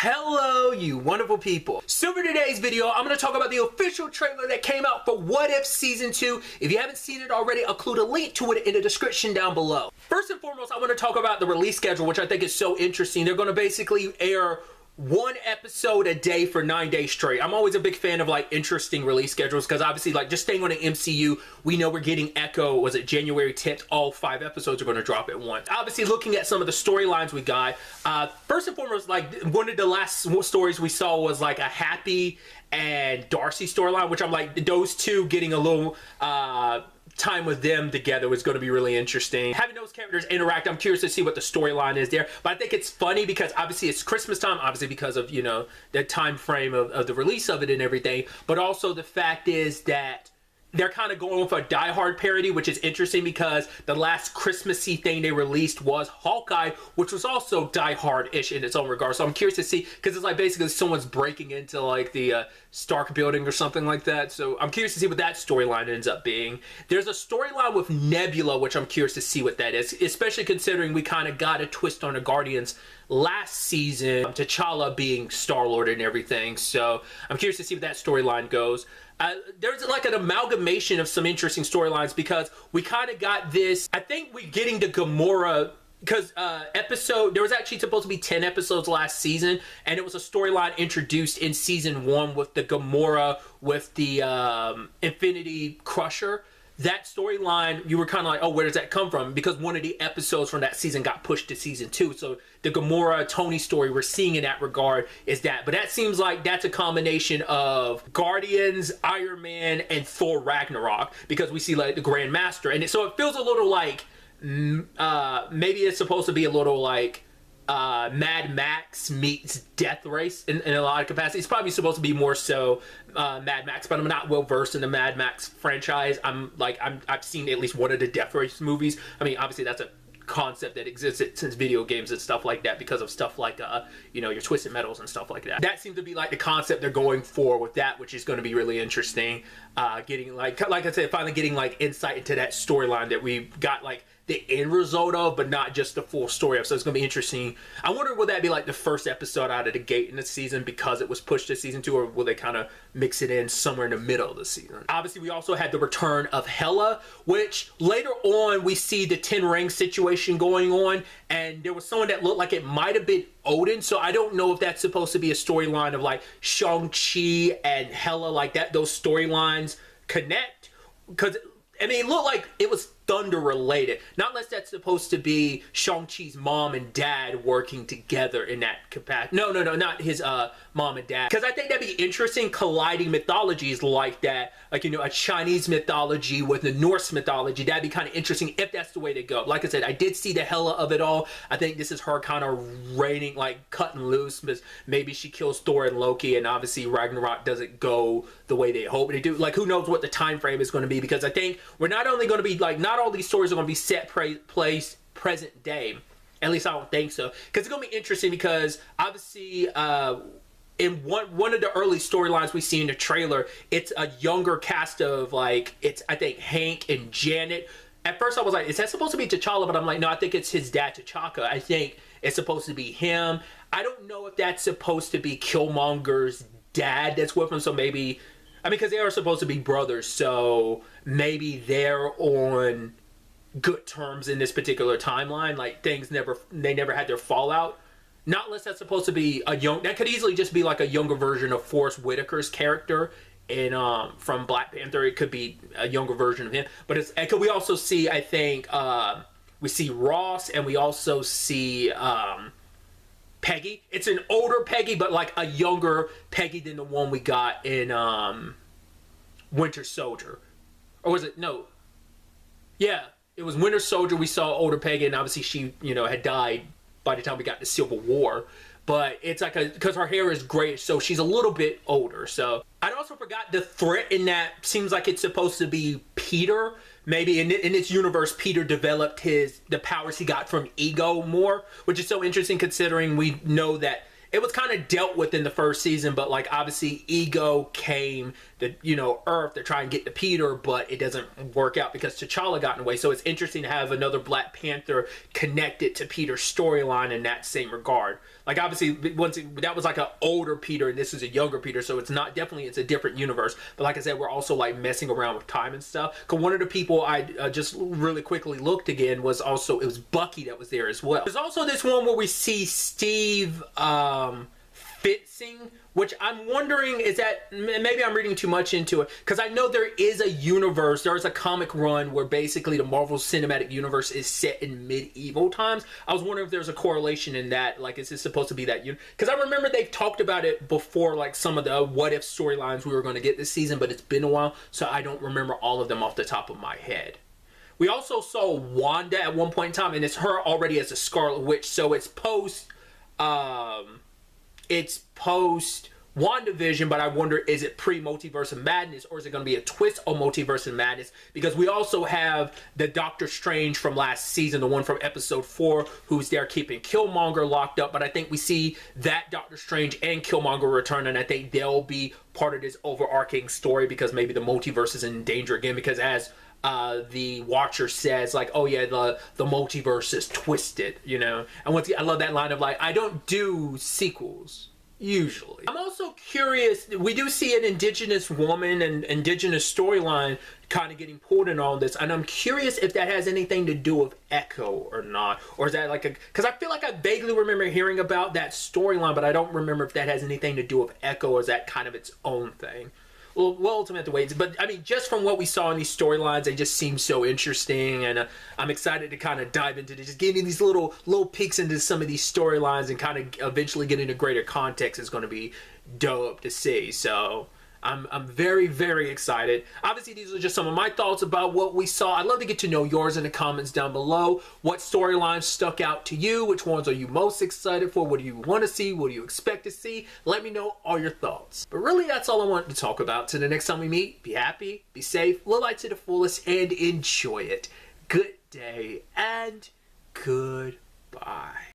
Hello, you wonderful people. So for today's video, I'm going to talk about the official trailer that came out for What If Season 2. If you haven't seen it already, I'll include a link to it in the description down below. First and foremost, I want to talk about the release schedule, which I think is so interesting. They're going to basically air one episode a day for 9 days straight. I'm always a big fan of like interesting release schedules because obviously like just staying on the MCU, we know we're getting Echo, was it January 10th? All 5 episodes are going to drop at once. Obviously looking at some of the storylines we got, first and foremost, like one of the last stories we saw was like a Happy and Darcy storyline, which I'm like, those two getting a little time with them together was going to be really interesting. Having those characters interact, I'm curious to see what the storyline is there. But I think it's funny because obviously it's Christmas time, obviously because of, you know, the time frame of the release of it and everything. But also the fact is that they're kind of going with a Die Hard parody, which is interesting because the last Christmassy thing they released was Hawkeye, which was also Die Hard-ish in its own regard. So I'm curious to see, because it's like basically someone's breaking into like the Stark building or something like that. So I'm curious to see what that storyline ends up being. There's a storyline with Nebula, which I'm curious to see what that is, especially considering we kind of got a twist on the Guardians last season, T'Challa being Star-Lord and everything. So I'm curious to see what that storyline goes. There's like an amalgamation of some interesting storylines because we kind of got this, I think we're getting the Gamora, because there was actually supposed to be 10 episodes last season, and it was a storyline introduced in season 1 with the Gamora with the Infinity Crusher. That storyline, you were kind of like, oh, where does that come from? Because one of the episodes from that season got pushed to season 2. So the Gamora Tony story we're seeing in that regard is that. But that seems like that's a combination of Guardians, Iron Man, and Thor Ragnarok, because we see like the Grand Master. And so it feels a little like, maybe it's supposed to be a little like Mad Max meets Death Race in a lot of capacities. It's probably supposed to be more so Mad Max, but I'm not well versed in the Mad Max franchise. I've seen at least one of the Death Race movies. I mean, obviously that's a concept that existed since video games and stuff like that, because of stuff like you know, your Twisted Metals and stuff like that. That seems to be like the concept they're going for with that, which is going to be really interesting. Getting like I said, finally getting like insight into that storyline that we got like the end result of, but not just the full story of. So it's gonna be interesting. I wonder, will that be like the first episode out of the gate in the season because it was pushed to season 2, or will they kind of mix it in somewhere in the middle of the season? Obviously we also had the return of Hela, which later on we see the 10 ring situation going on, and there was someone that looked like it might have been Odin. So I don't know if that's supposed to be a storyline of like Shang-Chi and Hela, like that, those storylines connect, because I mean, it looked like it was Thunder related. Not unless that's supposed to be Shang-Chi's mom and dad working together in that capacity. No, not his mom and dad. Because I think that'd be interesting, colliding mythologies like that. Like, you know, a Chinese mythology with the Norse mythology. That'd be kind of interesting if that's the way to go. Like I said, I did see the Hela of it all. I think this is her kind of reigning, like cutting loose. But maybe she kills Thor and Loki, and obviously Ragnarok doesn't go the way they hope they do. Like, who knows what the time frame is going to be, because I think we're not only going to be like, not all these stories are going to be set place present day. At least I don't think so, because it's going to be interesting, because obviously in one of the early storylines we see in the trailer, it's a younger cast of like, it's I think Hank and Janet. At first I was like, is that supposed to be T'Challa? But I'm like, no, I think it's his dad, T'Chaka. I think it's supposed to be him. I don't know if that's supposed to be Killmonger's dad that's with him. So maybe, I mean, because they are supposed to be brothers, so maybe they're on good terms in this particular timeline. Like, they never had their fallout. Not unless that's supposed to be that could easily just be like a younger version of Forrest Whitaker's character in from Black Panther. It could be a younger version of him. But we also see, I think, we see Ross, and we also see Peggy. It's an older Peggy, but like a younger Peggy than the one we got in Winter Soldier. Or was it? No. Yeah, it was Winter Soldier. We saw older Peggy, and obviously she, you know, had died by the time we got to Civil War. But it's like, because her hair is gray, so she's a little bit older. So I also forgot the threat in that seems like it's supposed to be Peter. Maybe in this universe, Peter developed the powers he got from Ego more, which is so interesting considering we know that it was kind of dealt with in the first season, but like obviously Ego came to, you know, Earth to try and get to Peter, but it doesn't work out because T'Challa got in the way. So it's interesting to have another Black Panther connected to Peter's storyline in that same regard. Like obviously that was like an older Peter and this is a younger Peter, so it's not, definitely it's a different universe. But like I said, we're also like messing around with time and stuff. Because one of the people I just really quickly looked again was also, it was Bucky that was there as well. There's also this one where we see Steve Fitzing, which I'm wondering, is that, maybe I'm reading too much into it, because I know there is a universe, there is a comic run where basically the Marvel Cinematic Universe is set in medieval times. I was wondering if there's a correlation in that, like is this supposed to be that, because I remember they've talked about it before, like some of the what if storylines we were going to get this season, but it's been a while, so I don't remember all of them off the top of my head. We also saw Wanda at one point in time, and it's her already as a Scarlet Witch, so it's post WandaVision, but I wonder, is it pre-Multiverse of Madness, or is it going to be a twist on Multiverse of Madness? Because we also have the Doctor Strange from last season, the one from episode 4, who's there keeping Killmonger locked up, but I think we see that Doctor Strange and Killmonger return, and I think they'll be part of this overarching story, because maybe the multiverse is in danger again, because as the Watcher says, like, oh yeah, the multiverse is twisted, you know. And once again, I love that line of like, I don't do sequels usually. I'm also curious, we do see an indigenous woman and indigenous storyline kind of getting pulled in all this, and I'm curious if that has anything to do with Echo or not, or is that like a, because I feel like I vaguely remember hearing about that storyline, but I don't remember if that has anything to do with Echo, or is that kind of its own thing. Well, ultimately, wait. But I mean, just from what we saw in these storylines, they just seem so interesting, and I'm excited to kind of dive into this, just getting these little peeks into some of these storylines, and kind of eventually getting a greater context is going to be dope to see. So I'm very, very excited. Obviously, these are just some of my thoughts about what we saw. I'd love to get to know yours in the comments down below. What storylines stuck out to you? Which ones are you most excited for? What do you want to see? What do you expect to see? Let me know all your thoughts. But really, that's all I wanted to talk about. Till the next time we meet, be happy, be safe, live life to the fullest, and enjoy it. Good day and goodbye.